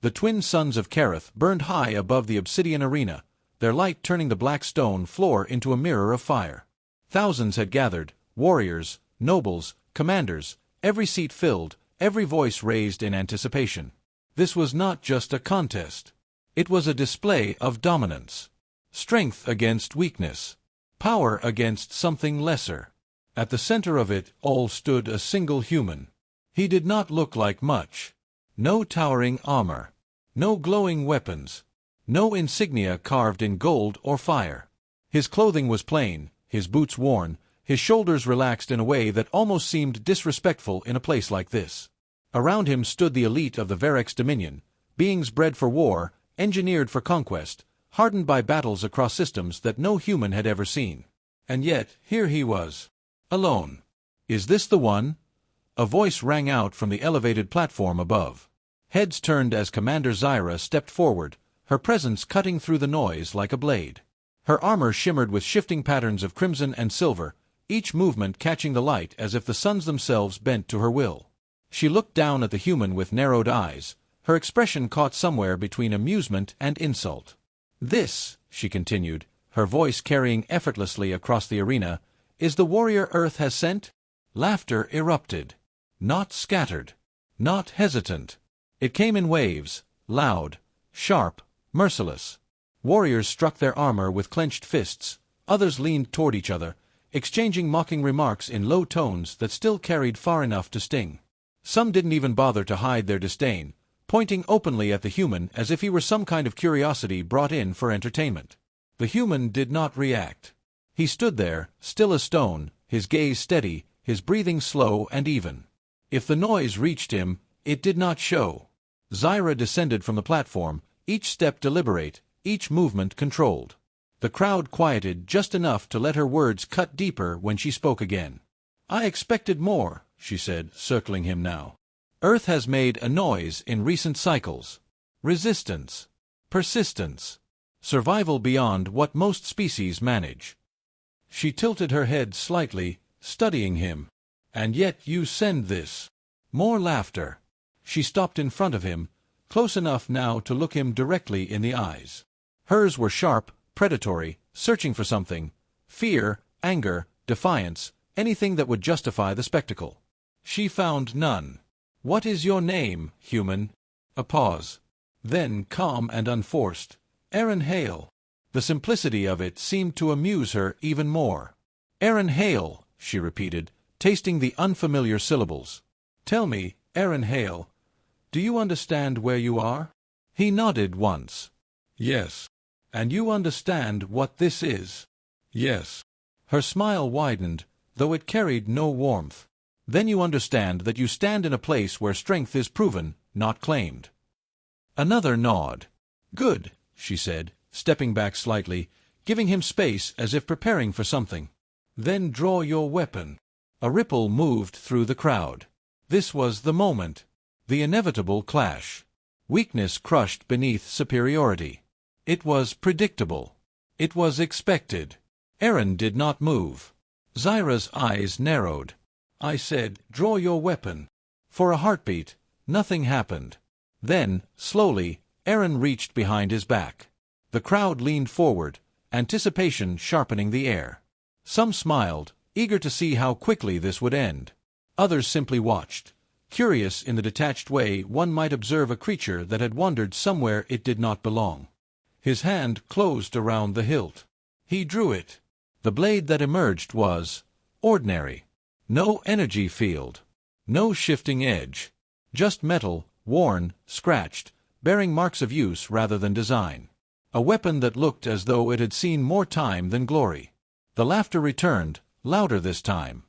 The twin suns of Kereth burned high above the obsidian arena, their light turning the black stone floor into a mirror of fire. Thousands had gathered, warriors, nobles, commanders, every seat filled, every voice raised in anticipation. This was not just a contest. It was a display of dominance. Strength against weakness. Power against something lesser. At the center of it all stood a single human. He did not look like much. No towering armor. No glowing weapons. No insignia carved in gold or fire. His clothing was plain, his boots worn, his shoulders relaxed in a way that almost seemed disrespectful in a place like this. Around him stood the elite of the Verex Dominion, beings bred for war, engineered for conquest, hardened by battles across systems that no human had ever seen. And yet, here he was. Alone. Is this the one? A voice rang out from the elevated platform above. Heads turned as Commander Zyra stepped forward, her presence cutting through the noise like a blade. Her armor shimmered with shifting patterns of crimson and silver, each movement catching the light as if the suns themselves bent to her will. She looked down at the human with narrowed eyes, her expression caught somewhere between amusement and insult. "This," she continued, her voice carrying effortlessly across the arena, "is the warrior Earth has sent?" Laughter erupted. Not scattered. Not hesitant. It came in waves, loud, sharp, merciless. Warriors struck their armor with clenched fists, others leaned toward each other, exchanging mocking remarks in low tones that still carried far enough to sting. Some didn't even bother to hide their disdain, pointing openly at the human as if he were some kind of curiosity brought in for entertainment. The human did not react. He stood there, still as stone, his gaze steady, his breathing slow and even. If the noise reached him, it did not show. Zyra descended from the platform, each step deliberate, each movement controlled. The crowd quieted just enough to let her words cut deeper when she spoke again. "I expected more," she said, circling him now. "Earth has made a noise in recent cycles. Resistance. Persistence. Survival beyond what most species manage." She tilted her head slightly, studying him. "And yet you send this." More laughter. She stopped in front of him, close enough now to look him directly in the eyes. Hers were sharp, predatory, searching for something. Fear, anger, defiance, anything that would justify the spectacle. She found none. "What is your name, human?" A pause. Then, calm and unforced, "Aaron Hale." The simplicity of it seemed to amuse her even more. "Aaron Hale," she repeated, tasting the unfamiliar syllables. "Tell me, Aaron Hale, do you understand where you are?" He nodded once. "Yes." "And you understand what this is?" "Yes." Her smile widened, though it carried no warmth. "Then you understand that you stand in a place where strength is proven, not claimed." Another nod. "Good," she said, stepping back slightly, giving him space as if preparing for something. "Then draw your weapon." A ripple moved through the crowd. This was the moment. The inevitable clash. Weakness crushed beneath superiority. It was predictable. It was expected. Aaron did not move. Zyra's eyes narrowed. "I said, draw your weapon." For a heartbeat, nothing happened. Then, slowly, Aaron reached behind his back. The crowd leaned forward, anticipation sharpening the air. Some smiled, eager to see how quickly this would end. Others simply watched, curious in the detached way one might observe a creature that had wandered somewhere it did not belong. His hand closed around the hilt. He drew it. The blade that emerged was ordinary. No energy field. No shifting edge. Just metal, worn, scratched, bearing marks of use rather than design. A weapon that looked as though it had seen more time than glory. The laughter returned, louder this time.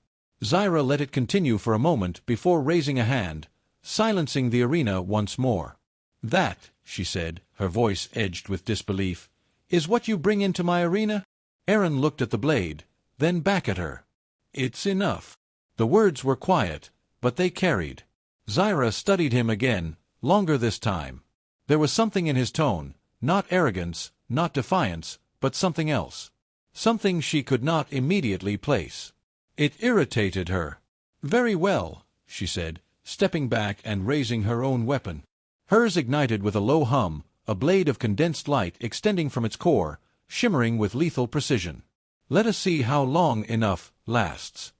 Zyra let it continue for a moment before raising a hand, silencing the arena once more. "That," she said, her voice edged with disbelief, "is what you bring into my arena?" Aaron looked at the blade, then back at her. "It's enough." The words were quiet, but they carried. Zyra studied him again, longer this time. There was something in his tone, not arrogance, not defiance, but something else. Something she could not immediately place. It irritated her. "Very well," she said, stepping back and raising her own weapon. Hers ignited with a low hum, a blade of condensed light extending from its core, shimmering with lethal precision. Let us see how long enough lasts.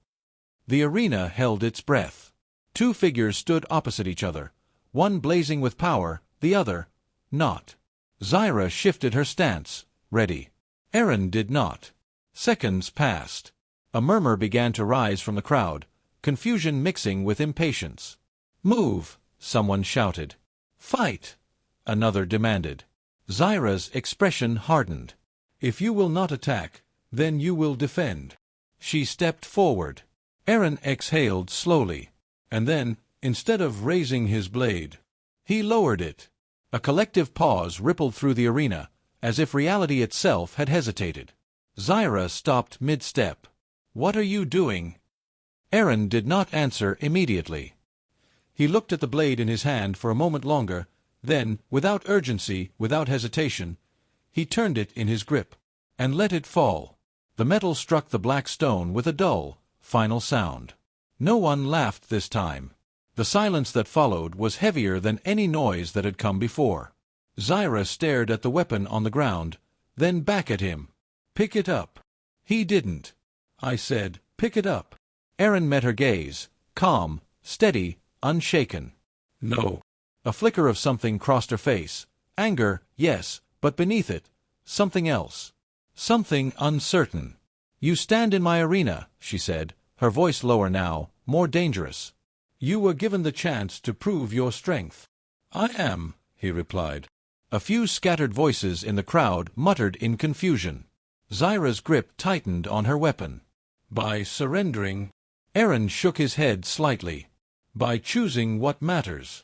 The arena held its breath. Two figures stood opposite each other, one blazing with power, the other not. Zyra shifted her stance, ready. Aaron did not. Seconds passed. A murmur began to rise from the crowd, confusion mixing with impatience. "Move!" someone shouted. "Fight!" another demanded. Zyra's expression hardened. "If you will not attack, then you will defend." She stepped forward. Aaron exhaled slowly, and then, instead of raising his blade, he lowered it. A collective pause rippled through the arena, as if reality itself had hesitated. Zyra stopped mid-step. "What are you doing?" Aaron did not answer immediately. He looked at the blade in his hand for a moment longer, then, without urgency, without hesitation, he turned it in his grip, and let it fall. The metal struck the black stone with a dull, final sound. No one laughed this time. The silence that followed was heavier than any noise that had come before. Zyra stared at the weapon on the ground, then back at him. "Pick it up." He didn't. "I said, pick it up." Aaron met her gaze, calm, steady, unshaken. "No." A flicker of something crossed her face. Anger, yes, but beneath it, something else. Something uncertain. "You stand in my arena," she said, her voice lower now, more dangerous. "You were given the chance to prove your strength." "I am," he replied. A few scattered voices in the crowd muttered in confusion. Zyra's grip tightened on her weapon. "By surrendering." Aaron shook his head slightly. "By choosing what matters."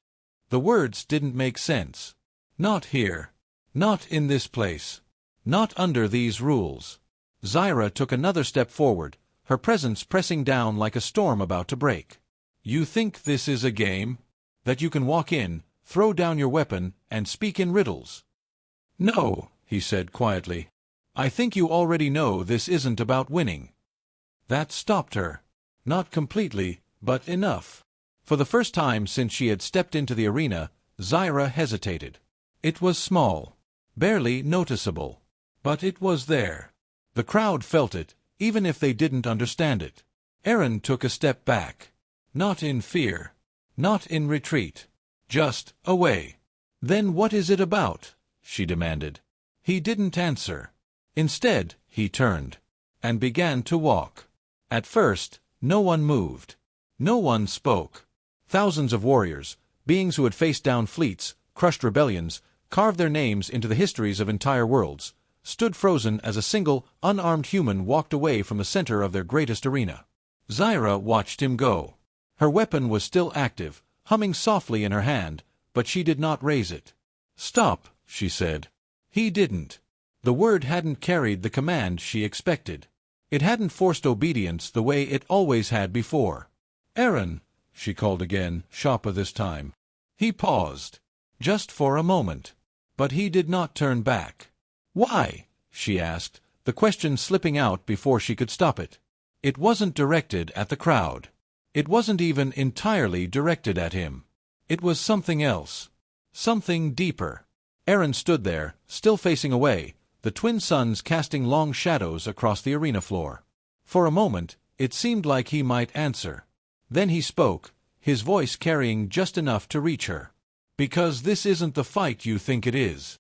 The words didn't make sense. "Not here. Not in this place. Not under these rules." Zyra took another step forward, her presence pressing down like a storm about to break. "You think this is a game? That you can walk in, throw down your weapon, and speak in riddles?" "No," he said quietly. "I think you already know this isn't about winning." That stopped her. Not completely, but enough. For the first time since she had stepped into the arena, Zyra hesitated. It was small, barely noticeable, but it was there. The crowd felt it, even if they didn't understand it. Aaron took a step back. Not in fear. Not in retreat. Just away. "Then what is it about?" she demanded. He didn't answer. Instead, he turned and began to walk. At first, no one moved. No one spoke. Thousands of warriors, beings who had faced down fleets, crushed rebellions, carved their names into the histories of entire worlds, stood frozen as a single, unarmed human walked away from the center of their greatest arena. Zyra watched him go. Her weapon was still active, humming softly in her hand, but she did not raise it. "Stop," she said. He didn't. The word hadn't carried the command she expected. It hadn't forced obedience the way it always had before. "Aaron," she called again, sharper this time. He paused. Just for a moment. But he did not turn back. "Why?" she asked, the question slipping out before she could stop it. It wasn't directed at the crowd. It wasn't even entirely directed at him. It was something else. Something deeper. Aaron stood there, still facing away, the twin suns casting long shadows across the arena floor. For a moment, it seemed like he might answer. Then he spoke, his voice carrying just enough to reach her. "Because this isn't the fight you think it is."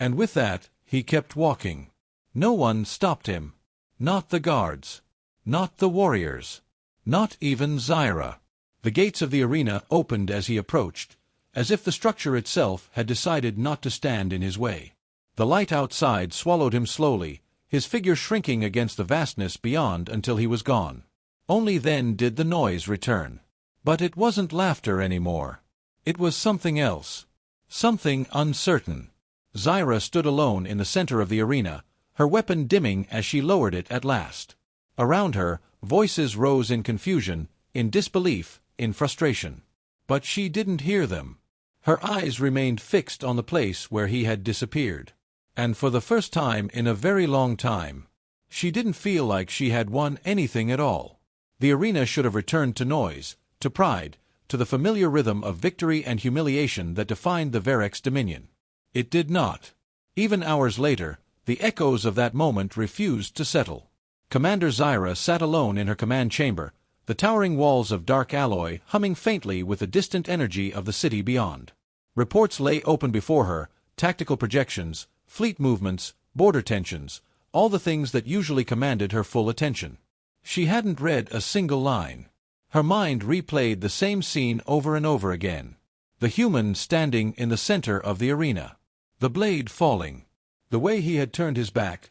And with that, he kept walking. No one stopped him. Not the guards. Not the warriors. Not even Zyra. The gates of the arena opened as he approached, as if the structure itself had decided not to stand in his way. The light outside swallowed him slowly, his figure shrinking against the vastness beyond until he was gone. Only then did the noise return. But it wasn't laughter anymore. It was something else. Something uncertain. Zyra stood alone in the center of the arena, her weapon dimming as she lowered it at last. Around her, voices rose in confusion, in disbelief, in frustration. But she didn't hear them. Her eyes remained fixed on the place where he had disappeared. And for the first time in a very long time, she didn't feel like she had won anything at all. The arena should have returned to noise, to pride, to the familiar rhythm of victory and humiliation that defined the Verex dominion. It did not. Even hours later, the echoes of that moment refused to settle. Commander Zyra sat alone in her command chamber, the towering walls of dark alloy humming faintly with the distant energy of the city beyond. Reports lay open before her, tactical projections, fleet movements, border tensions, all the things that usually commanded her full attention. She hadn't read a single line. Her mind replayed the same scene over and over again. The human standing in the center of the arena. The blade falling. The way he had turned his back.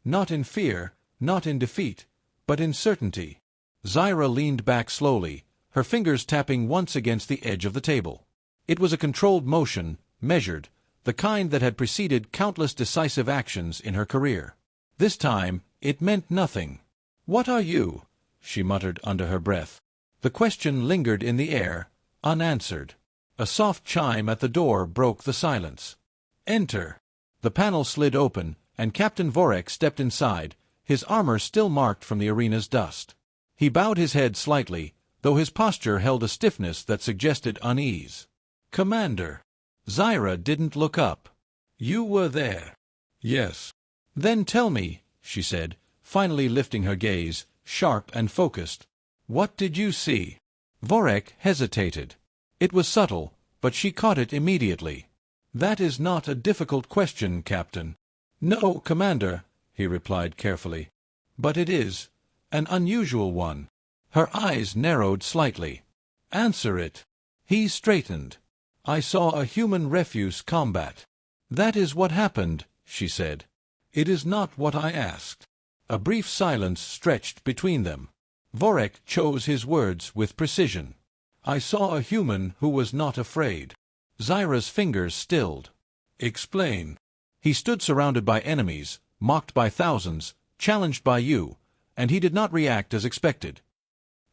Not in fear, not in defeat, but in certainty. Zyra leaned back slowly, her fingers tapping once against the edge of the table. It was a controlled motion, measured, the kind that had preceded countless decisive actions in her career. This time, it meant nothing. "What are you?" she muttered under her breath. The question lingered in the air, unanswered. A soft chime at the door broke the silence. "Enter." The panel slid open, and Captain Vorek stepped inside, his armor still marked from the arena's dust. He bowed his head slightly, though his posture held a stiffness that suggested unease. "Commander." Zyra didn't look up. "You were there?" "Yes." "Then tell me," she said, finally lifting her gaze, sharp and focused. "What did you see?" Vorek hesitated. It was subtle, but she caught it immediately. "That is not a difficult question, Captain." "No, Commander," he replied carefully. "But it is an unusual one." Her eyes narrowed slightly. "Answer it." He straightened. "I saw a human refuse combat." "That is what happened," she said. "It is not what I asked." A brief silence stretched between them. Vorek chose his words with precision. "I saw a human who was not afraid." Zyra's fingers stilled. "Explain." "He stood surrounded by enemies, mocked by thousands, challenged by you, and he did not react as expected."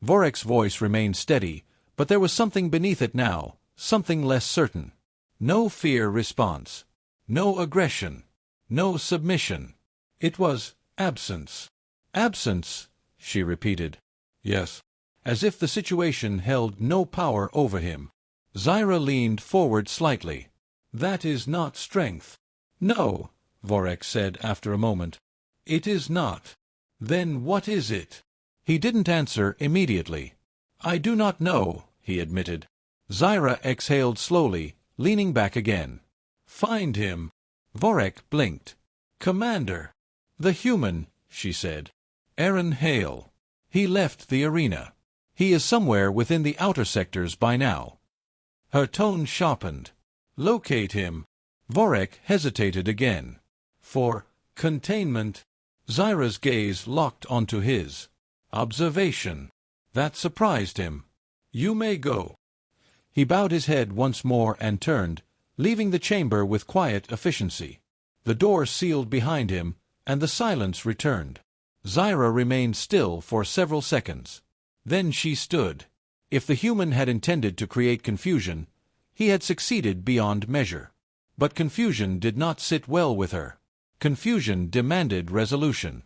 Vorek's voice remained steady, but there was something beneath it now, something less certain. No fear response. No aggression. No submission. It was absence. "Absence," she repeated. "Yes." As if the situation held no power over him. Zyra leaned forward slightly. "That is not strength." "No," Vorek said after a moment. "It is not." "Then what is it?" He didn't answer immediately. "I do not know," he admitted. Zyra exhaled slowly, leaning back again. "Find him." Vorek blinked. "Commander." "The human," she said. "Aaron Hale. He left the arena. He is somewhere within the outer sectors by now." Her tone sharpened. "Locate him." Vorek hesitated again. "For containment." Zyra's gaze locked onto his. "Observation." That surprised him. "You may go." He bowed his head once more and turned, leaving the chamber with quiet efficiency. The door sealed behind him, and the silence returned. Zyra remained still for several seconds. Then she stood. If the human had intended to create confusion, he had succeeded beyond measure. But confusion did not sit well with her. Confusion demanded resolution.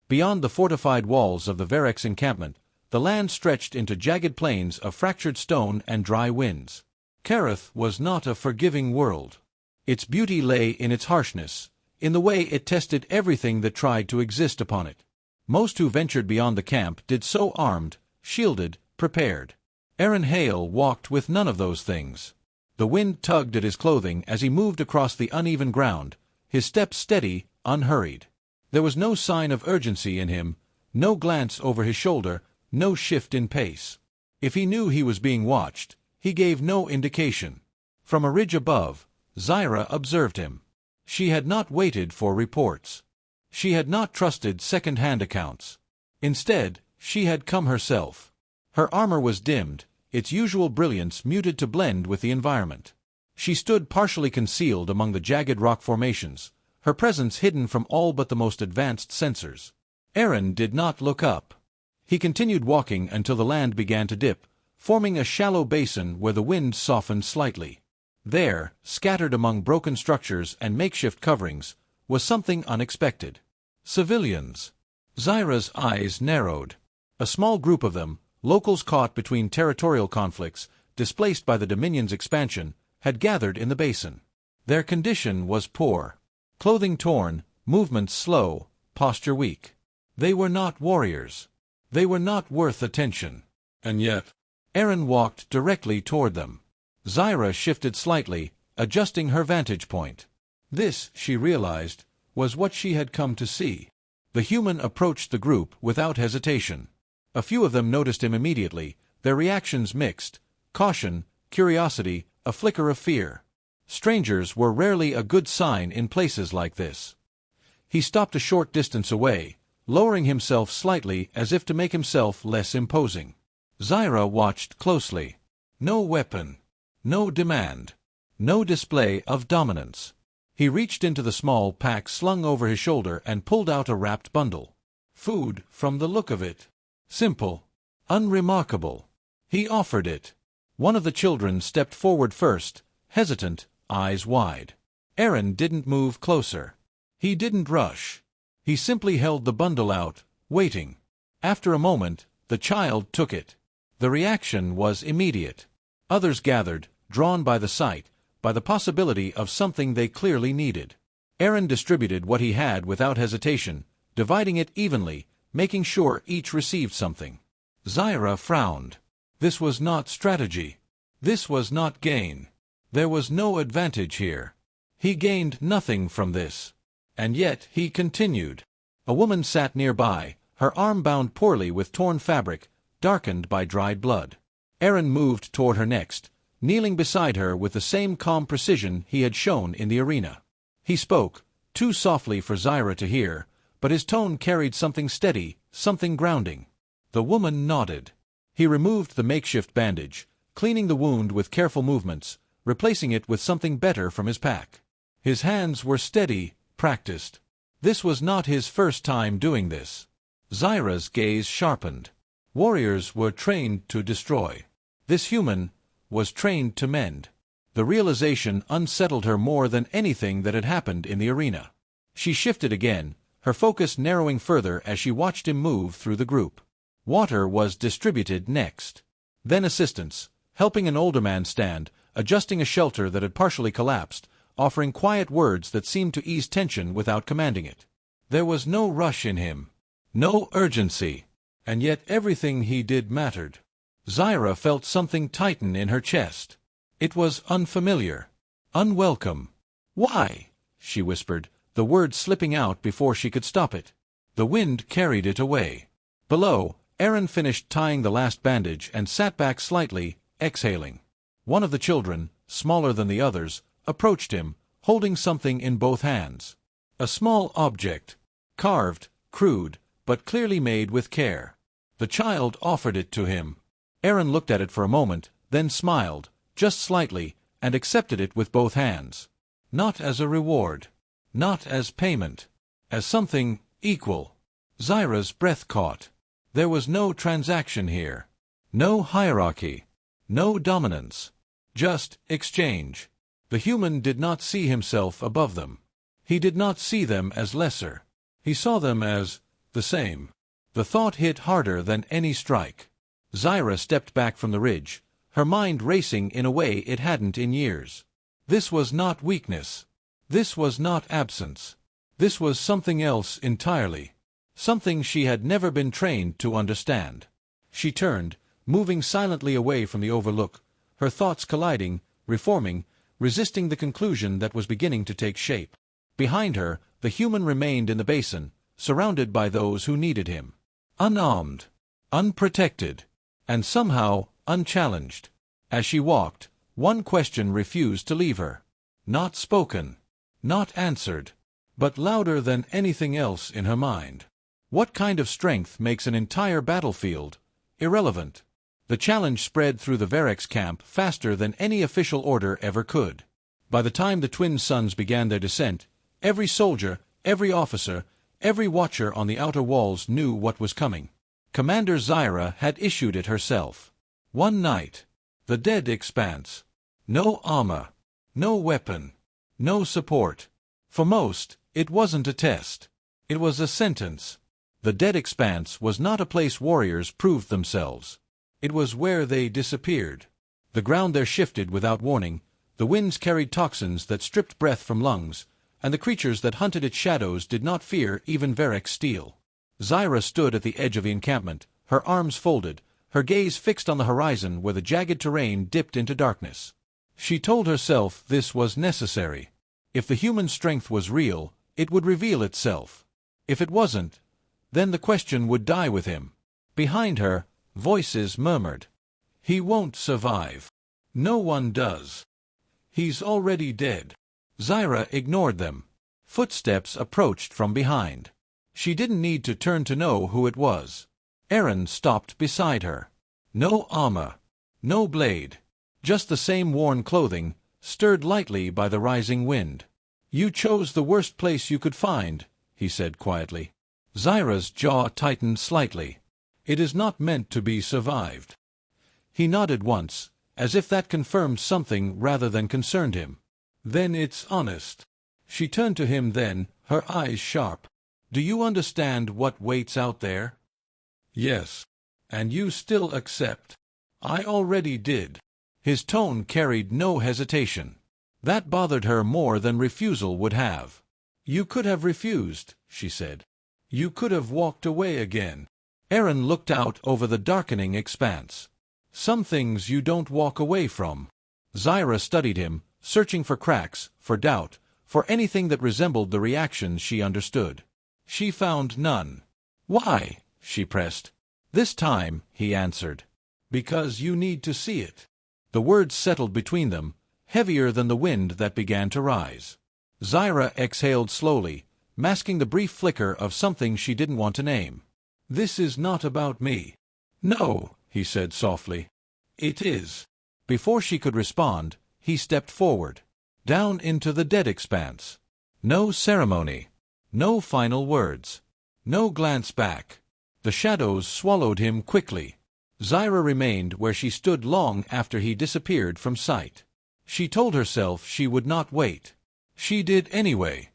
Beyond the fortified walls of the Verex encampment, the land stretched into jagged plains of fractured stone and dry winds. Kareth was not a forgiving world. Its beauty lay in its harshness, in the way it tested everything that tried to exist upon it. Most who ventured beyond the camp did so armed, shielded, prepared. Aaron Hale walked with none of those things. The wind tugged at his clothing as he moved across the uneven ground, his steps steady, unhurried. There was no sign of urgency in him, no glance over his shoulder, no shift in pace. If he knew he was being watched, he gave no indication. From a ridge above, Zyra observed him. She had not waited for reports. She had not trusted second-hand accounts. Instead, she had come herself. Her armor was dimmed, its usual brilliance muted to blend with the environment. She stood partially concealed among the jagged rock formations, her presence hidden from all but the most advanced sensors. Aaron did not look up. He continued walking until the land began to dip, forming a shallow basin where the wind softened slightly. There, scattered among broken structures and makeshift coverings, was something unexpected. Civilians. Zyra's eyes narrowed. A small group of them, locals caught between territorial conflicts, displaced by the Dominion's expansion, had gathered in the basin. Their condition was poor. Clothing torn, movements slow, posture weak. They were not warriors. They were not worth attention. And yet, Aaron walked directly toward them. Zyra shifted slightly, adjusting her vantage point. This, she realized, was what she had come to see. The human approached the group without hesitation. A few of them noticed him immediately, their reactions mixed: caution, curiosity, a flicker of fear. Strangers were rarely a good sign in places like this. He stopped a short distance away, lowering himself slightly as if to make himself less imposing. Zyra watched closely. No weapon. No demand. No display of dominance. He reached into the small pack slung over his shoulder and pulled out a wrapped bundle. Food, from the look of it. Simple. Unremarkable. He offered it. One of the children stepped forward first, hesitant, eyes wide. Aaron didn't move closer. He didn't rush. He simply held the bundle out, waiting. After a moment, the child took it. The reaction was immediate. Others gathered, drawn by the sight, by the possibility of something they clearly needed. Aaron distributed what he had without hesitation, dividing it evenly, making sure each received something. Zyra frowned. This was not strategy. This was not gain. There was no advantage here. He gained nothing from this. And yet he continued. A woman sat nearby, her arm bound poorly with torn fabric, darkened by dried blood. Aaron moved toward her next, kneeling beside her with the same calm precision he had shown in the arena. He spoke, too softly for Zyra to hear, but his tone carried something steady, something grounding. The woman nodded. He removed the makeshift bandage, cleaning the wound with careful movements, replacing it with something better from his pack. His hands were steady, practiced. This was not his first time doing this. Zyra's gaze sharpened. Warriors were trained to destroy. This human was trained to mend. The realization unsettled her more than anything that had happened in the arena. She shifted again, her focus narrowing further as she watched him move through the group. Water was distributed next. Then assistance, helping an older man stand, adjusting a shelter that had partially collapsed, offering quiet words that seemed to ease tension without commanding it. There was no rush in him. No urgency. And yet everything he did mattered. Zyra felt something tighten in her chest. It was unfamiliar. Unwelcome. "Why?" she whispered, the word slipping out before she could stop it. The wind carried it away. Below, Aaron finished tying the last bandage and sat back slightly, exhaling. One of the children, smaller than the others, approached him, holding something in both hands. A small object. Carved, crude, but clearly made with care. The child offered it to him. Aaron looked at it for a moment, then smiled, just slightly, and accepted it with both hands. Not as a reward. Not as payment. As something equal. Zyra's breath caught. There was no transaction here. No hierarchy. No dominance. Just exchange. The human did not see himself above them. He did not see them as lesser. He saw them as the same. The thought hit harder than any strike. Zyra stepped back from the ridge, her mind racing in a way it hadn't in years. This was not weakness. This was not absence. This was something else entirely. Something she had never been trained to understand. She turned, moving silently away from the overlook, her thoughts colliding, reforming, resisting the conclusion that was beginning to take shape. Behind her, the human remained in the basin, surrounded by those who needed him. Unarmed. Unprotected. And somehow unchallenged. As she walked, one question refused to leave her. Not spoken. Not answered. But louder than anything else in her mind. What kind of strength makes an entire battlefield irrelevant? The challenge spread through the Verex camp faster than any official order ever could. By the time the twin sons began their descent, every soldier, every officer, every watcher on the outer walls knew what was coming. Commander Zyra had issued it herself. One night. The dead expanse. No armor. No weapon. No support. For most, it wasn't a test. It was a sentence. The dead expanse was not a place warriors proved themselves. It was where they disappeared. The ground there shifted without warning, the winds carried toxins that stripped breath from lungs, and the creatures that hunted its shadows did not fear even Varric's steel. Zyra stood at the edge of the encampment, her arms folded, her gaze fixed on the horizon where the jagged terrain dipped into darkness. She told herself this was necessary. If the human strength was real, it would reveal itself. If it wasn't, then the question would die with him. Behind her, voices murmured. He won't survive. No one does. He's already dead. Zyra ignored them. Footsteps approached from behind. She didn't need to turn to know who it was. Aaron stopped beside her. No armor. No blade. Just the same worn clothing, stirred lightly by the rising wind. "You chose the worst place you could find," he said quietly. Zyra's jaw tightened slightly. "It is not meant to be survived." He nodded once, as if that confirmed something rather than concerned him. "Then it's honest." She turned to him then, her eyes sharp. "Do you understand what waits out there?" "Yes. And you still accept." "I already did." His tone carried no hesitation. That bothered her more than refusal would have. "You could have refused," she said. "You could have walked away again." Aaron looked out over the darkening expanse. "Some things you don't walk away from." Zyra studied him, searching for cracks, for doubt, for anything that resembled the reaction she understood. She found none. "Why?" she pressed. "This time," he answered. "Because you need to see it." The words settled between them, heavier than the wind that began to rise. Zyra exhaled slowly, masking the brief flicker of something she didn't want to name. "This is not about me." "No," he said softly. "It is." Before she could respond, he stepped forward, down into the dead expanse. No ceremony. No final words. No glance back. The shadows swallowed him quickly. Zyra remained where she stood long after he disappeared from sight. She told herself she would not wait. She did anyway.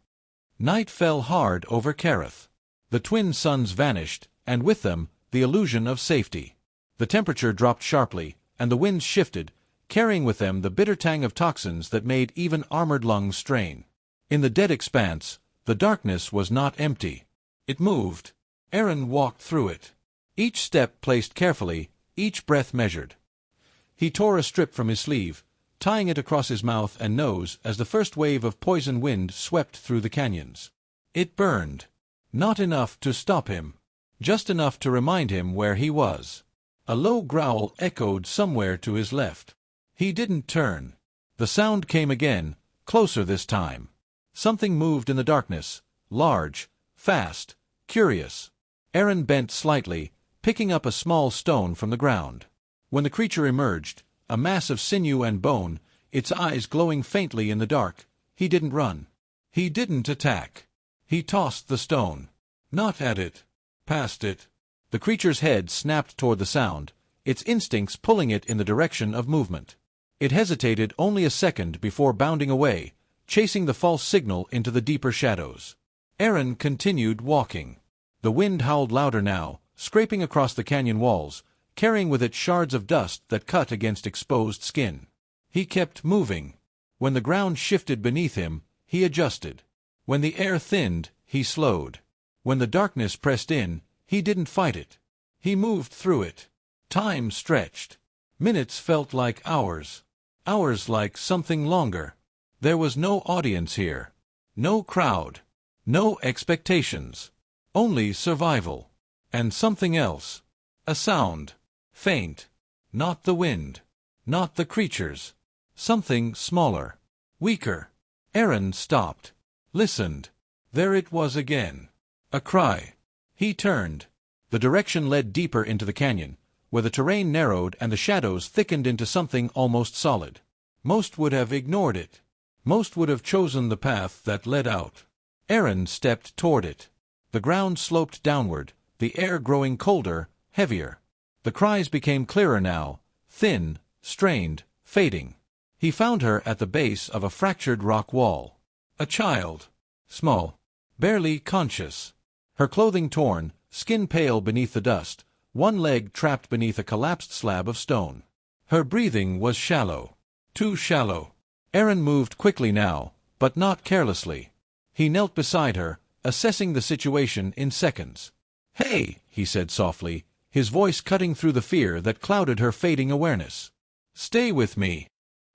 Night fell hard over Kareth. The twin suns vanished, and with them, the illusion of safety. The temperature dropped sharply, and the winds shifted, carrying with them the bitter tang of toxins that made even armored lungs strain. In the dead expanse, the darkness was not empty. It moved. Aaron walked through it. Each step placed carefully, each breath measured. He tore a strip from his sleeve, tying it across his mouth and nose as the first wave of poison wind swept through the canyons. It burned. Not enough to stop him. Just enough to remind him where he was. A low growl echoed somewhere to his left. He didn't turn. The sound came again, closer this time. Something moved in the darkness, large, fast, curious. Aaron bent slightly, picking up a small stone from the ground. When the creature emerged, a mass of sinew and bone, its eyes glowing faintly in the dark, he didn't run. He didn't attack. He tossed the stone. Not at it. Past it. The creature's head snapped toward the sound, its instincts pulling it in the direction of movement. It hesitated only a second before bounding away, chasing the false signal into the deeper shadows. Aaron continued walking. The wind howled louder now, scraping across the canyon walls, carrying with it shards of dust that cut against exposed skin. He kept moving. When the ground shifted beneath him, he adjusted. When the air thinned, he slowed. When the darkness pressed in, he didn't fight it. He moved through it. Time stretched. Minutes felt like hours. Hours like something longer. There was no audience here. No crowd. No expectations. Only survival. And something else. A sound. Faint. Not the wind. Not the creatures. Something smaller. Weaker. Aaron stopped. Listened. There it was again. A cry. He turned. The direction led deeper into the canyon, where the terrain narrowed and the shadows thickened into something almost solid. Most would have ignored it. Most would have chosen the path that led out. Aaron stepped toward it. The ground sloped downward, the air growing colder, heavier. The cries became clearer now, thin, strained, fading. He found her at the base of a fractured rock wall. A child. Small. Barely conscious. Her clothing torn, skin pale beneath the dust, one leg trapped beneath a collapsed slab of stone. Her breathing was shallow. Too shallow. Aaron moved quickly now, but not carelessly. He knelt beside her, assessing the situation in seconds. "Hey," he said softly, his voice cutting through the fear that clouded her fading awareness. "Stay with me."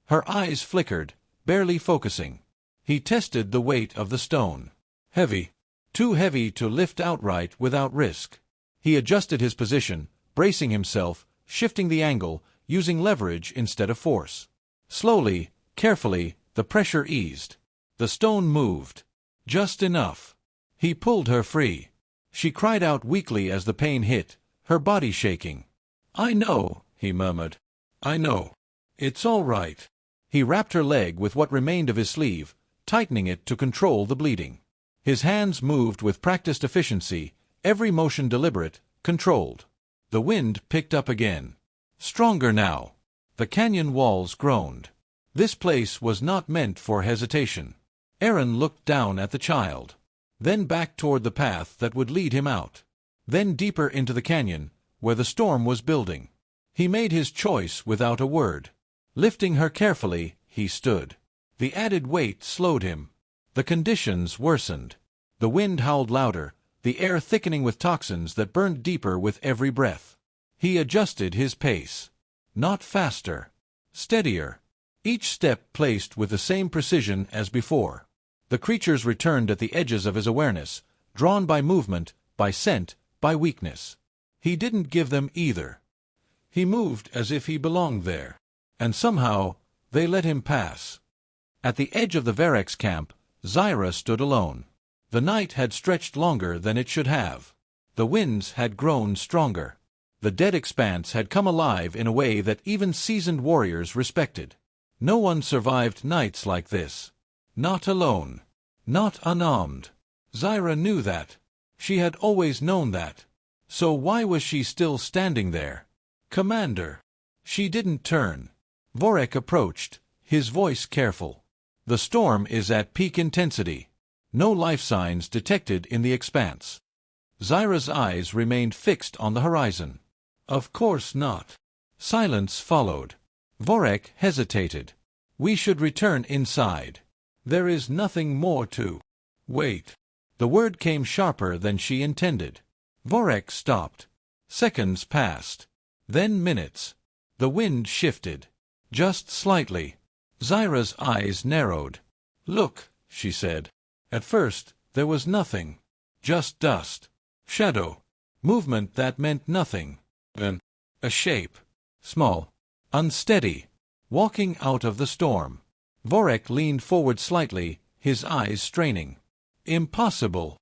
Her eyes flickered, barely focusing. He tested the weight of the stone. Heavy. Too heavy to lift outright without risk. He adjusted his position, bracing himself, shifting the angle, using leverage instead of force. Slowly, carefully, the pressure eased. The stone moved. Just enough. He pulled her free. She cried out weakly as the pain hit, her body shaking. "I know," he murmured. "I know. It's all right." He wrapped her leg with what remained of his sleeve, tightening it to control the bleeding. His hands moved with practiced efficiency, every motion deliberate, controlled. The wind picked up again. Stronger now. The canyon walls groaned. This place was not meant for hesitation. Aaron looked down at the child. Then back toward the path that would lead him out. Then deeper into the canyon, where the storm was building. He made his choice without a word. Lifting her carefully, he stood. The added weight slowed him. The conditions worsened. The wind howled louder, the air thickening with toxins that burned deeper with every breath. He adjusted his pace. Not faster. Steadier. Each step placed with the same precision as before. The creatures returned at the edges of his awareness, drawn by movement, by scent, by weakness. He didn't give them either. He moved as if he belonged there. And somehow, they let him pass. At the edge of the Varex camp, Zyra stood alone. The night had stretched longer than it should have. The winds had grown stronger. The dead expanse had come alive in a way that even seasoned warriors respected. No one survived nights like this. Not alone. Not unarmed. Zyra knew that. She had always known that. So why was she still standing there? "Commander." She didn't turn. Vorek approached, his voice careful. "The storm is at peak intensity. No life signs detected in the expanse." Zyra's eyes remained fixed on the horizon. "Of course not." Silence followed. Vorek hesitated. "We should return inside. There is nothing more to." "Wait." The word came sharper than she intended. Vorek stopped. Seconds passed. Then minutes. The wind shifted. Just slightly. Zyra's eyes narrowed. "Look," she said. At first, there was nothing. Just dust. Shadow. Movement that meant nothing. Then, a shape. Small. Unsteady. Walking out of the storm. Vorek leaned forward slightly, his eyes straining. "Impossible."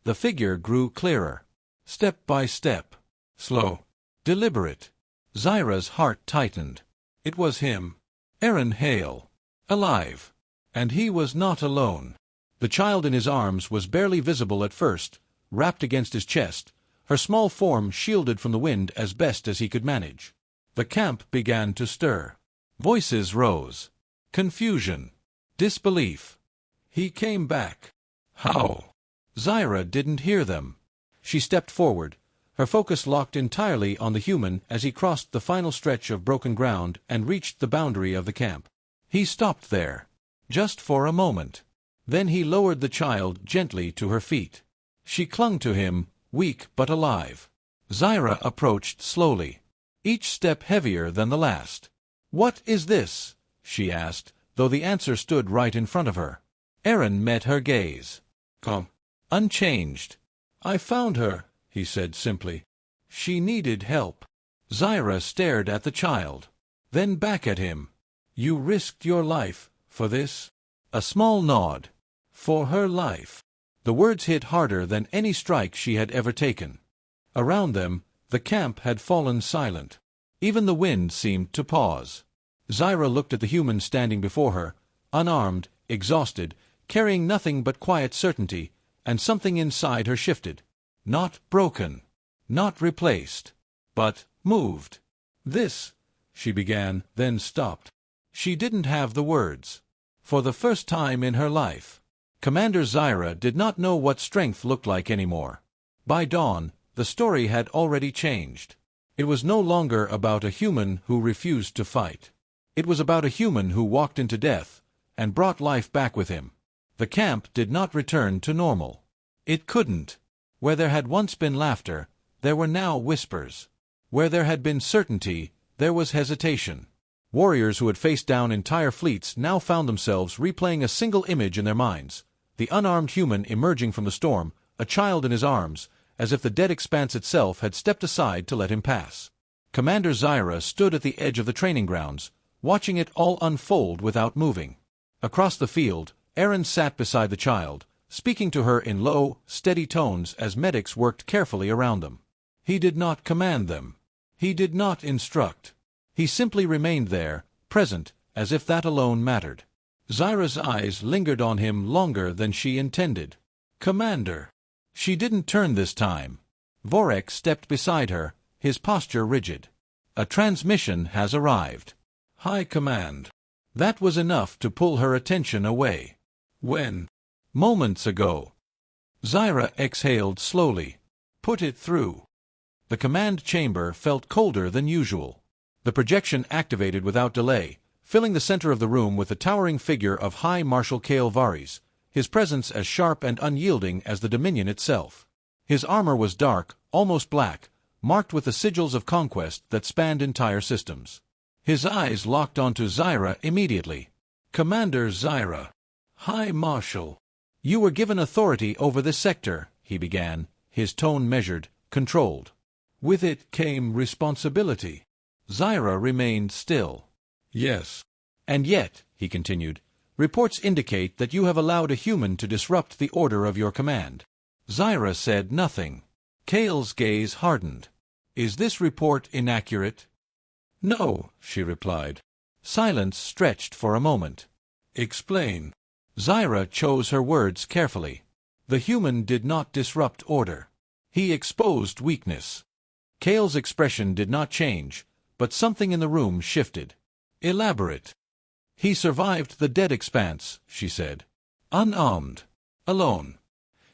The figure grew clearer. Step by step. Slow. Deliberate. Zyra's heart tightened. It was him. Aaron Hale. Alive. And he was not alone. The child in his arms was barely visible at first, wrapped against his chest, her small form shielded from the wind as best as he could manage. The camp began to stir. Voices rose. Confusion. Disbelief. "He came back." "How?" Zyra didn't hear them. She stepped forward, her focus locked entirely on the human as he crossed the final stretch of broken ground and reached the boundary of the camp. He stopped there. Just for a moment. Then he lowered the child gently to her feet. She clung to him, weak but alive. Zyra approached slowly, each step heavier than the last. "What is this?" she asked, though the answer stood right in front of her. Aaron met her gaze. Calm. Unchanged. "I found her," he said simply. "She needed help." Zyra stared at the child, then back at him. "You risked your life for this?" A small nod. "For her life." The words hit harder than any strike she had ever taken. Around them, the camp had fallen silent. Even the wind seemed to pause. Zyra looked at the human standing before her, unarmed, exhausted, carrying nothing but quiet certainty, and something inside her shifted. Not broken. Not replaced. But moved. "This," she began, then stopped. She didn't have the words. For the first time in her life, Commander Zyra did not know what strength looked like anymore. By dawn, the story had already changed. It was no longer about a human who refused to fight. It was about a human who walked into death and brought life back with him. The camp did not return to normal. It couldn't. Where there had once been laughter, there were now whispers. Where there had been certainty, there was hesitation. Warriors who had faced down entire fleets now found themselves replaying a single image in their minds. The unarmed human emerging from the storm, a child in his arms, as if the dead expanse itself had stepped aside to let him pass. Commander Zyra stood at the edge of the training grounds, watching it all unfold without moving. Across the field, Aaron sat beside the child, speaking to her in low, steady tones as medics worked carefully around them. He did not command them. He did not instruct. He simply remained there, present, as if that alone mattered. Zyra's eyes lingered on him longer than she intended. "Commander." She didn't turn this time. Vorek stepped beside her, his posture rigid. "A transmission has arrived." "High Command." That was enough to pull her attention away. "When?" "Moments ago." Zyra exhaled slowly. "Put it through." The command chamber felt colder than usual. The projection activated without delay, filling the center of the room with the towering figure of High Marshal Kale Varys, his presence as sharp and unyielding as the Dominion itself. His armor was dark, almost black, marked with the sigils of conquest that spanned entire systems. His eyes locked onto Zyra immediately. "Commander Zyra." "High Marshal." "You were given authority over this sector," he began, his tone measured, controlled. "With it came responsibility." Zyra remained still. "Yes." "And yet," he continued, "reports indicate that you have allowed a human to disrupt the order of your command." Zyra said nothing. Kale's gaze hardened. "Is this report inaccurate?" "No," she replied. Silence stretched for a moment. "Explain." Zyra chose her words carefully. "The human did not disrupt order. He exposed weakness." Kale's expression did not change, but something in the room shifted. "Elaborate." "He survived the dead expanse," she said. "Unarmed. Alone.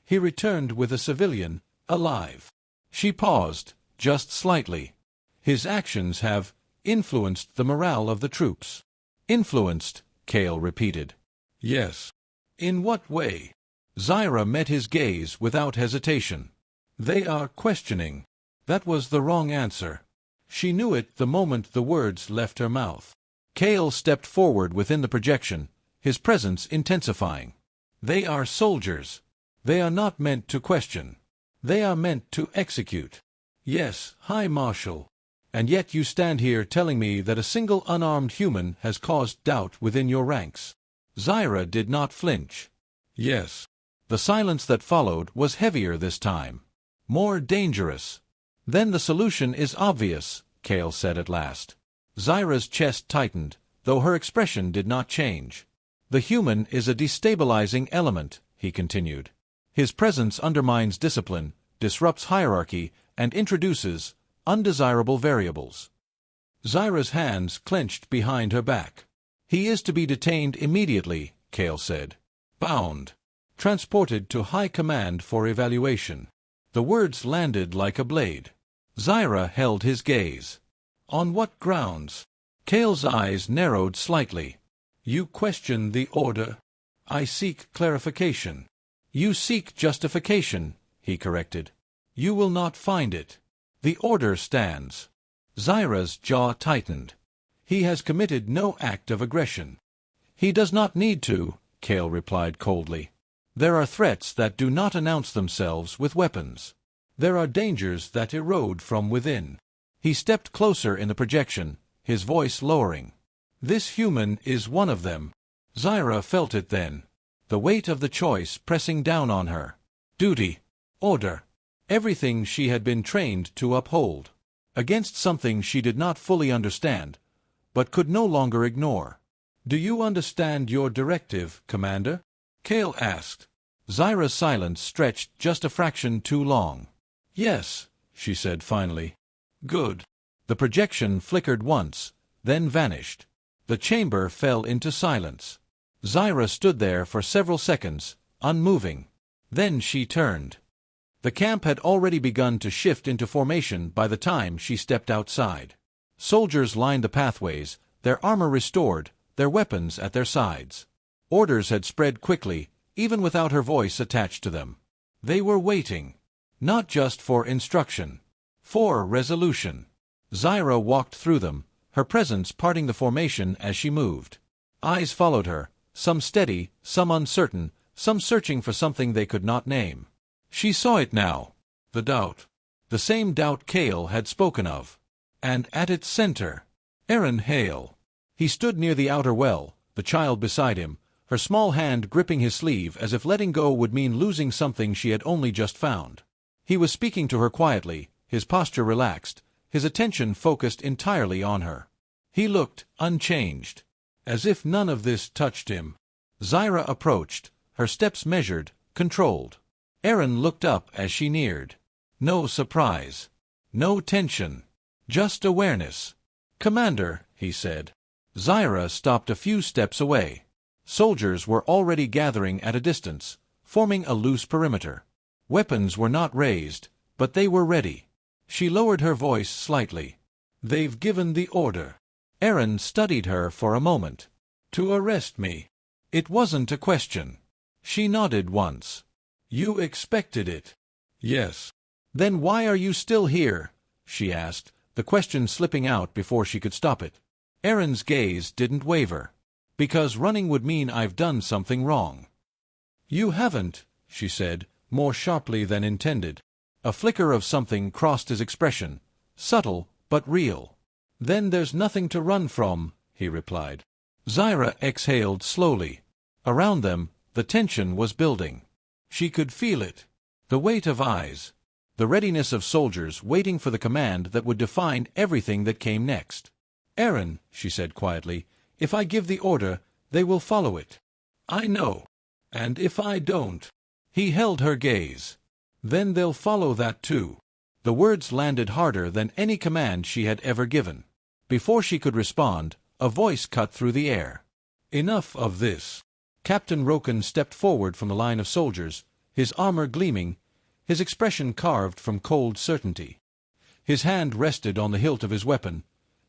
He returned with a civilian, alive." She paused, just slightly. "His actions have influenced the morale of the troops." "Influenced," Kale repeated. "Yes." "In what way?" Zyra met his gaze without hesitation. "They are questioning." That was the wrong answer. She knew it the moment the words left her mouth. Kale stepped forward within the projection, his presence intensifying. "They are soldiers. They are not meant to question. They are meant to execute." "Yes, High Marshal. And yet you stand here telling me that a single unarmed human has caused doubt within your ranks." Zyra did not flinch. "Yes." The silence that followed was heavier this time. More dangerous. "Then the solution is obvious," Kale said at last. Zyra's chest tightened, though her expression did not change. "The human is a destabilizing element," he continued. "His presence undermines discipline, disrupts hierarchy, and introduces undesirable variables." Zyra's hands clenched behind her back. "He is to be detained immediately," Kale said. "Bound. Transported to High Command for evaluation." The words landed like a blade. Zyra held his gaze. "On what grounds?" Kale's eyes narrowed slightly. "You question the order. I seek clarification." "You seek justification," he corrected. "You will not find it. The order stands." Zyra's jaw tightened. "He has committed no act of aggression." "He does not need to," Kale replied coldly. "There are threats that do not announce themselves with weapons. There are dangers that erode from within." He stepped closer in the projection, his voice lowering. "This human is one of them." Zyra felt it then. The weight of the choice pressing down on her. Duty. Order. Everything she had been trained to uphold. Against something she did not fully understand, but could no longer ignore. "Do you understand your directive, Commander?" Kale asked. Zyra's silence stretched just a fraction too long. "Yes," she said finally. "Good." The projection flickered once, then vanished. The chamber fell into silence. Zyra stood there for several seconds, unmoving. Then she turned. The camp had already begun to shift into formation by the time she stepped outside. Soldiers lined the pathways, their armor restored, their weapons at their sides. Orders had spread quickly, even without her voice attached to them. They were waiting. Not just for instruction. For resolution. Zyra walked through them, her presence parting the formation as she moved. Eyes followed her, some steady, some uncertain, some searching for something they could not name. She saw it now. The doubt. The same doubt Cale had spoken of. And at its center, Aaron Hale. He stood near the outer well, the child beside him, her small hand gripping his sleeve as if letting go would mean losing something she had only just found. He was speaking to her quietly, his posture relaxed, his attention focused entirely on her. He looked unchanged, as if none of this touched him. Zyra approached, her steps measured, controlled. Aaron looked up as she neared. No surprise. No tension. Just awareness. "Commander," he said. Zyra stopped a few steps away. Soldiers were already gathering at a distance, forming a loose perimeter. Weapons were not raised, but they were ready. She lowered her voice slightly. "They've given the order." Aaron studied her for a moment. "To arrest me." It wasn't a question. She nodded once. "You expected it?" "Yes." "Then why are you still here?" she asked, the question slipping out before she could stop it. Aaron's gaze didn't waver. "Because running would mean I've done something wrong." "You haven't," she said, more sharply than intended. A flicker of something crossed his expression, subtle but real. "Then there's nothing to run from," he replied. Zyra exhaled slowly. Around them, the tension was building. She could feel it. The weight of eyes. The readiness of soldiers waiting for the command that would define everything that came next. "Aaron," she said quietly, "if I give the order, they will follow it." "I know. And if I don't?" He held her gaze. "Then they'll follow that too." The words landed harder than any command she had ever given. Before she could respond, a voice cut through the air. "Enough of this." Captain Roken stepped forward from the line of soldiers, his armor gleaming, his expression carved from cold certainty. His hand rested on the hilt of his weapon,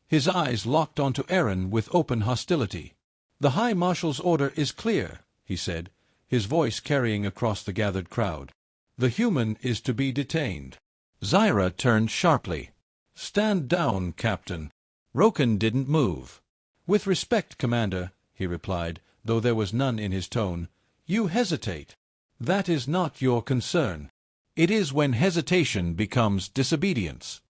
his eyes locked onto Aaron with open hostility. "The High Marshal's order is clear," he said, his voice carrying across the gathered crowd. "The human is to be detained." Zyra turned sharply. "Stand down, Captain." Roken didn't move. "With respect, Commander," he replied, though there was none in his tone, "you hesitate. That is not your concern. It is when hesitation becomes disobedience."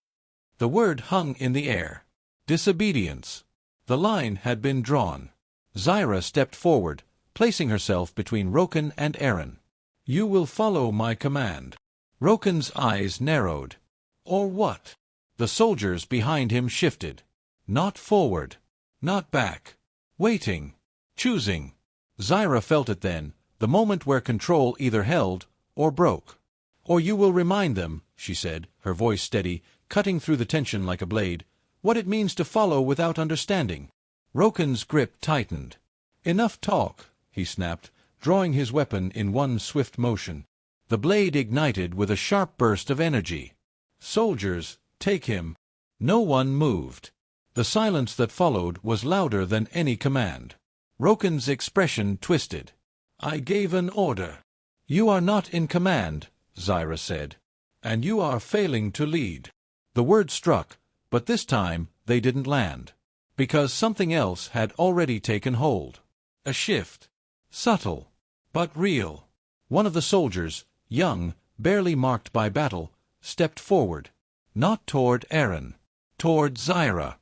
The word hung in the air. Disobedience. The line had been drawn. Zyra stepped forward, placing herself between Roken and Aaron. "You will follow my command." Roken's eyes narrowed. "Or what?" The soldiers behind him shifted. Not forward. Not back. Waiting. Choosing. Zyra felt it then, the moment where control either held or broke. "Or you will remind them," she said, her voice steady, cutting through the tension like a blade, "what it means to follow without understanding." Roken's grip tightened. "Enough talk," he snapped, drawing his weapon in one swift motion. The blade ignited with a sharp burst of energy. "Soldiers, take him." No one moved. The silence that followed was louder than any command. Roken's expression twisted. "I gave an order." "You are not in command," Zyra said. "And you are failing to lead." The words struck, but this time they didn't land. Because something else had already taken hold. A shift. Subtle, but real. One of the soldiers, young, barely marked by battle, stepped forward. Not toward Aaron. Toward Zyra.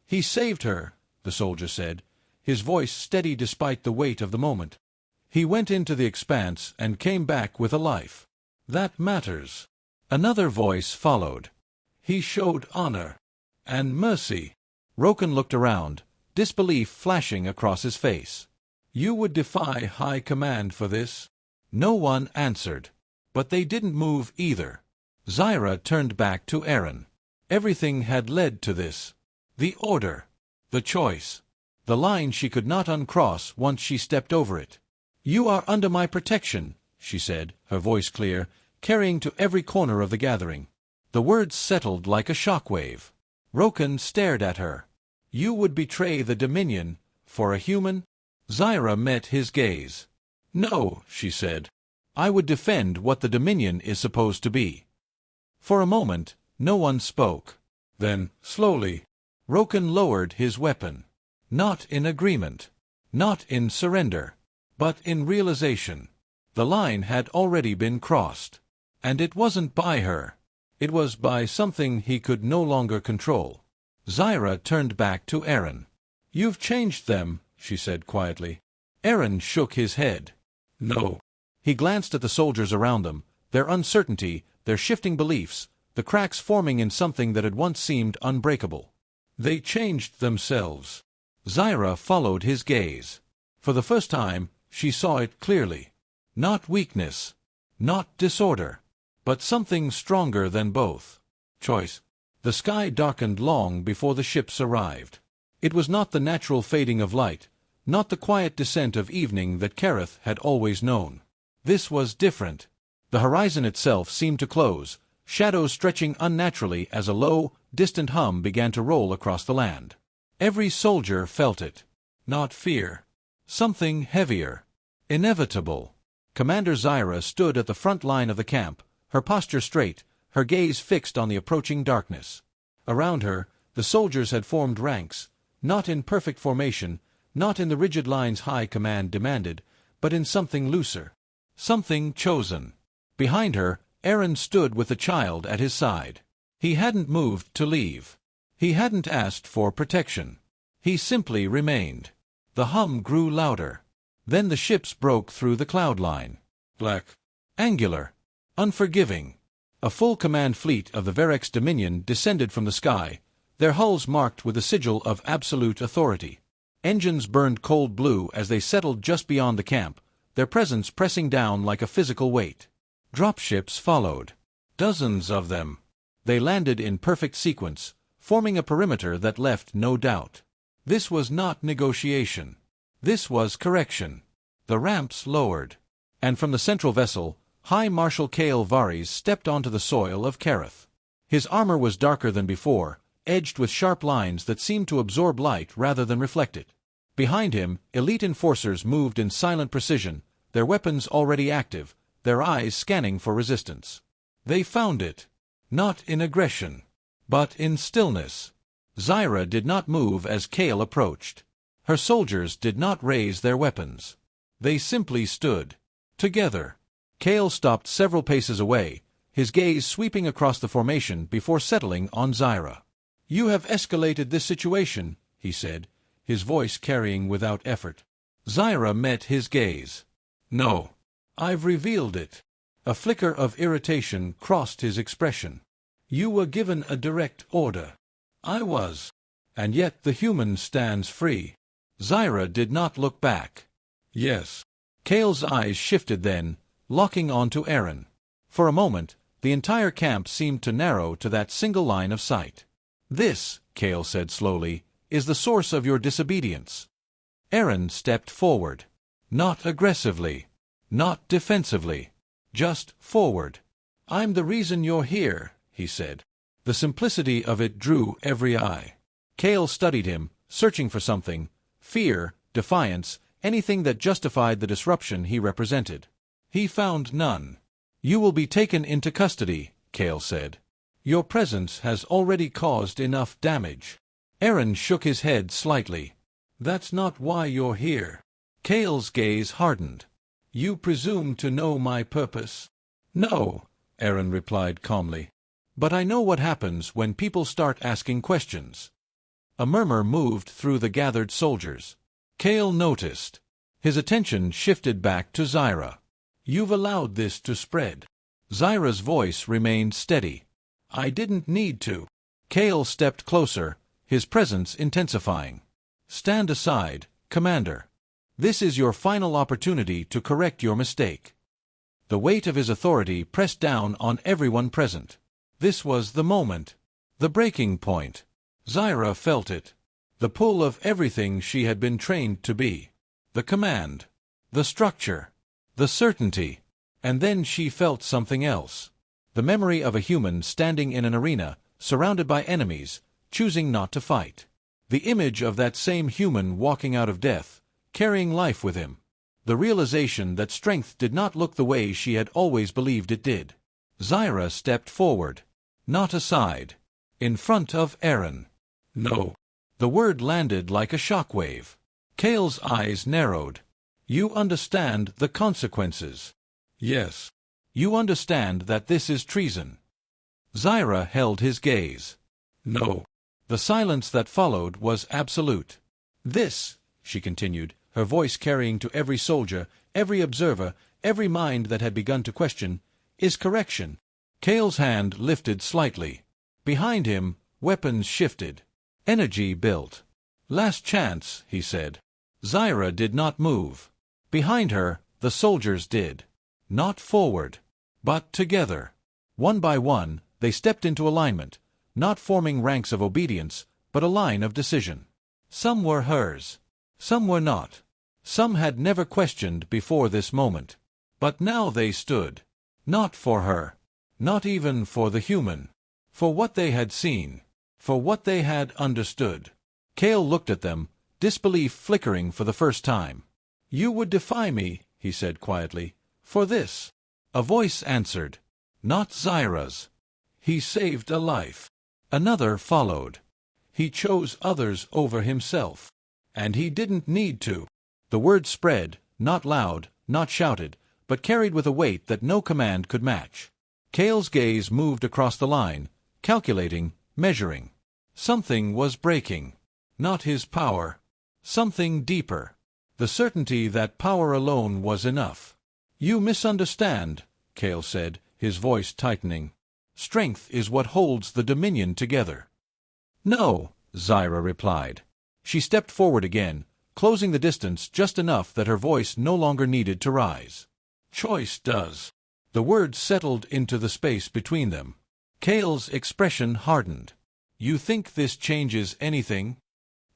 "He saved her," the soldier said, his voice steady despite the weight of the moment. "He went into the expanse and came back with a life. That matters." Another voice followed. "He showed honor. And mercy." Roken looked around, disbelief flashing across his face. "You would defy high command for this?" No one answered. But they didn't move either. Zyra turned back to Aaron. Everything had led to this. The order. The choice. The line she could not uncross once she stepped over it. "You are under my protection," she said, her voice clear, carrying to every corner of the gathering. The words settled like a shockwave. Roken stared at her. "You would betray the Dominion for a human?" Zyra met his gaze. "No," she said. "I would defend what the Dominion is supposed to be." For a moment, no one spoke. Then, slowly, Roken lowered his weapon. Not in agreement, not in surrender, but in realization. The line had already been crossed. And it wasn't by her. It was by something he could no longer control. Zyra turned back to Aaron. "You've changed them," she said quietly. Aaron shook his head. "No." He glanced at the soldiers around them, their uncertainty, their shifting beliefs, the cracks forming in something that had once seemed unbreakable. "They changed themselves." Zyra followed his gaze. For the first time, she saw it clearly. Not weakness, not disorder, but something stronger than both. Choice. The sky darkened long before the ships arrived. It was not the natural fading of light, not the quiet descent of evening that Kareth had always known. This was different. The horizon itself seemed to close, shadows stretching unnaturally as a low, distant hum began to roll across the land. Every soldier felt it. Not fear. Something heavier. Inevitable. Commander Zyra stood at the front line of the camp, her posture straight, her gaze fixed on the approaching darkness. Around her, the soldiers had formed ranks, not in perfect formation, not in the rigid lines high command demanded, but in something looser. Something chosen. Behind her, Aaron stood with the child at his side. He hadn't moved to leave. He hadn't asked for protection. He simply remained. The hum grew louder. Then the ships broke through the cloud line. Black. Angular. Unforgiving. A full command fleet of the Verex Dominion descended from the sky, their hulls marked with the sigil of absolute authority. Engines burned cold blue as they settled just beyond the camp, their presence pressing down like a physical weight. Dropships followed. Dozens of them. They landed in perfect sequence, forming a perimeter that left no doubt. This was not negotiation. This was correction. The ramps lowered. And from the central vessel, High Marshal Kael Varys stepped onto the soil of Kareth. His armor was darker than before, edged with sharp lines that seemed to absorb light rather than reflect it. Behind him, elite enforcers moved in silent precision, their weapons already active, their eyes scanning for resistance. They found it. Not in aggression, but in stillness. Zyra did not move as Kael approached. Her soldiers did not raise their weapons. They simply stood. Together. Kael stopped several paces away, his gaze sweeping across the formation before settling on Zyra. "You have escalated this situation," he said, his voice carrying without effort. Zyra met his gaze. "No. I've revealed it." A flicker of irritation crossed his expression. "You were given a direct order." "I was. And yet the human stands free." Zyra did not look back. "Yes." Kael's eyes shifted then, locking onto Aaron. For a moment, the entire camp seemed to narrow to that single line of sight. "This," Kael said slowly, "is the source of your disobedience." Aaron stepped forward. Not aggressively. Not defensively. Just forward. "I'm the reason you're here," he said. The simplicity of it drew every eye. Kael studied him, searching for something. Fear, defiance, anything that justified the disruption he represented. He found none. "You will be taken into custody," Kael said. "Your presence has already caused enough damage." Aaron shook his head slightly. "That's not why you're here." Kael's gaze hardened. "You presume to know my purpose." "No," Aaron replied calmly. "But I know what happens when people start asking questions." A murmur moved through the gathered soldiers. Kael noticed. His attention shifted back to Zyra. "You've allowed this to spread." Zyra's voice remained steady. "I didn't need to." Kael stepped closer, his presence intensifying. "Stand aside, Commander. This is your final opportunity to correct your mistake." The weight of his authority pressed down on everyone present. This was the moment. The breaking point. Zyra felt it. The pull of everything she had been trained to be. The command. The structure. The certainty. And then she felt something else. The memory of a human standing in an arena, surrounded by enemies, choosing not to fight. The image of that same human walking out of death, carrying life with him. The realization that strength did not look the way she had always believed it did. Zyra stepped forward. Not aside. In front of Aaron. No. The word landed like a shockwave. Kale's eyes narrowed. You understand the consequences. Yes. You understand that this is treason. Zyra held his gaze. No. The silence that followed was absolute. This, she continued, her voice carrying to every soldier, every observer, every mind that had begun to question, is correction. Kale's hand lifted slightly. Behind him, weapons shifted. Energy built. Last chance, he said. Zyra did not move. Behind her, the soldiers did. Not forward, but together. One by one, they stepped into alignment, not forming ranks of obedience, but a line of decision. Some were hers. Some were not. Some had never questioned before this moment. But now they stood. Not for her. Not even for the human. For what they had seen. For what they had understood. Kale looked at them, disbelief flickering for the first time. You would defy me, he said quietly, for this. A voice answered. Not Zyra's. He saved a life. Another followed. He chose others over himself. And he didn't need to. The word spread, not loud, not shouted, but carried with a weight that no command could match. Kale's gaze moved across the line, calculating, measuring. Something was breaking. Not his power. Something deeper. The certainty that power alone was enough. You misunderstand, Kale said, his voice tightening. Strength is what holds the Dominion together. No, Zyra replied. She stepped forward again, closing the distance just enough that her voice no longer needed to rise. Choice does. The words settled into the space between them. Kale's expression hardened. You think this changes anything?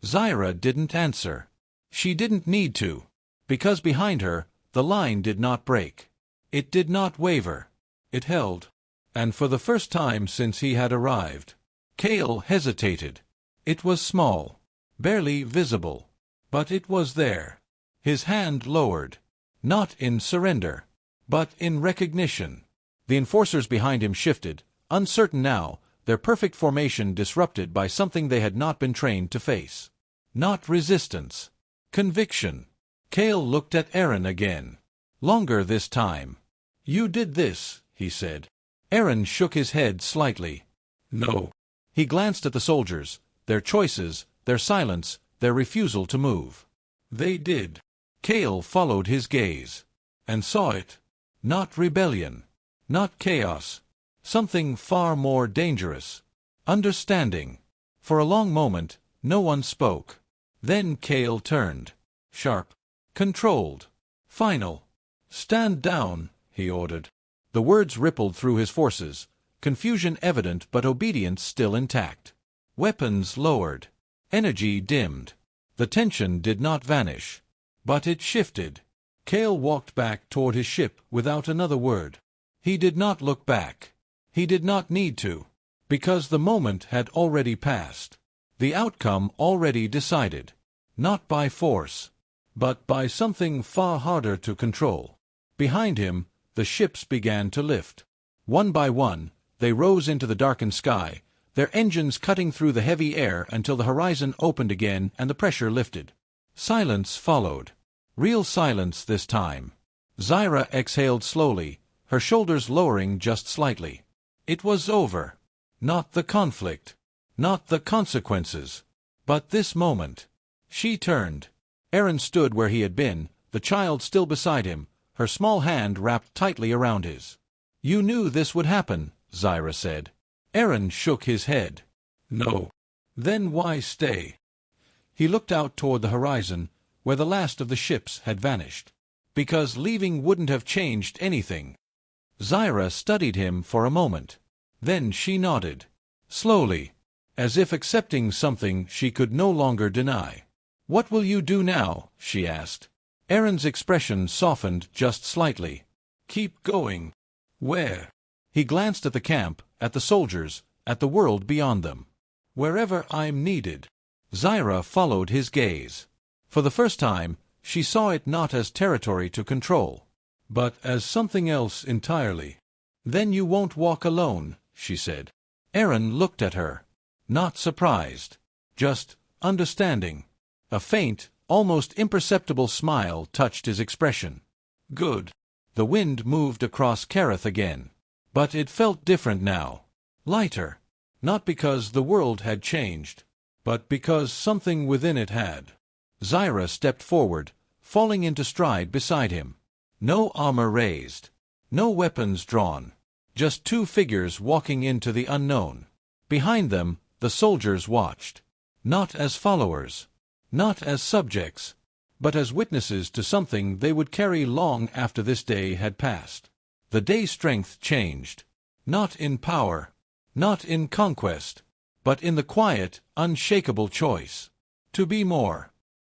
Zyra didn't answer. She didn't need to. Because behind her, the line did not break. It did not waver. It held. And for the first time since he had arrived, Kale hesitated. It was small, barely visible, but it was there. His hand lowered, not in surrender, but in recognition. The enforcers behind him shifted, uncertain now, their perfect formation disrupted by something they had not been trained to face. Not resistance. Conviction. Kale looked at Aaron again. Longer this time. You did this, he said. Aaron shook his head slightly. No. He glanced at the soldiers, their choices, their silence, their refusal to move. They did. Kale followed his gaze. And saw it. Not rebellion. Not chaos. Something far more dangerous. Understanding. For a long moment, no one spoke. Then Kale turned. Sharp. Controlled. Final. Stand down, he ordered. The words rippled through his forces, confusion evident but obedience still intact. Weapons lowered. Energy dimmed. The tension did not vanish. But it shifted. Kale walked back toward his ship without another word. He did not look back. He did not need to. Because the moment had already passed. The outcome already decided. Not by force, but by something far harder to control. Behind him, the ships began to lift. One by one, they rose into the darkened sky, their engines cutting through the heavy air until the horizon opened again and the pressure lifted. Silence followed. Real silence this time. Zyra exhaled slowly, her shoulders lowering just slightly. It was over. Not the conflict. Not the consequences. But this moment. She turned. Aaron stood where he had been, the child still beside him, her small hand wrapped tightly around his. You knew this would happen, Zyra said. Aaron shook his head. No. Then why stay? He looked out toward the horizon, where the last of the ships had vanished. Because leaving wouldn't have changed anything. Zyra studied him for a moment. Then she nodded. Slowly. As if accepting something she could no longer deny. What will you do now? She asked. Aaron's expression softened just slightly. Keep going. Where? He glanced at the camp, at the soldiers, at the world beyond them. Wherever I'm needed. Zyra followed his gaze. For the first time, she saw it not as territory to control, but as something else entirely. Then you won't walk alone, she said. Aaron looked at her. Not surprised. Just understanding. A faint, almost imperceptible smile touched his expression. Good. The wind moved across Kareth again. But it felt different now. Lighter. Not because the world had changed, but because something within it had. Zyra stepped forward, falling into stride beside him. No armor raised. No weapons drawn. Just two figures walking into the unknown. Behind them, the soldiers watched. Not as followers. Not as subjects. But as witnesses to something they would carry long after this day had passed. The day's strength changed. Not in power. Not in conquest. But in the quiet, unshakable choice. To be more.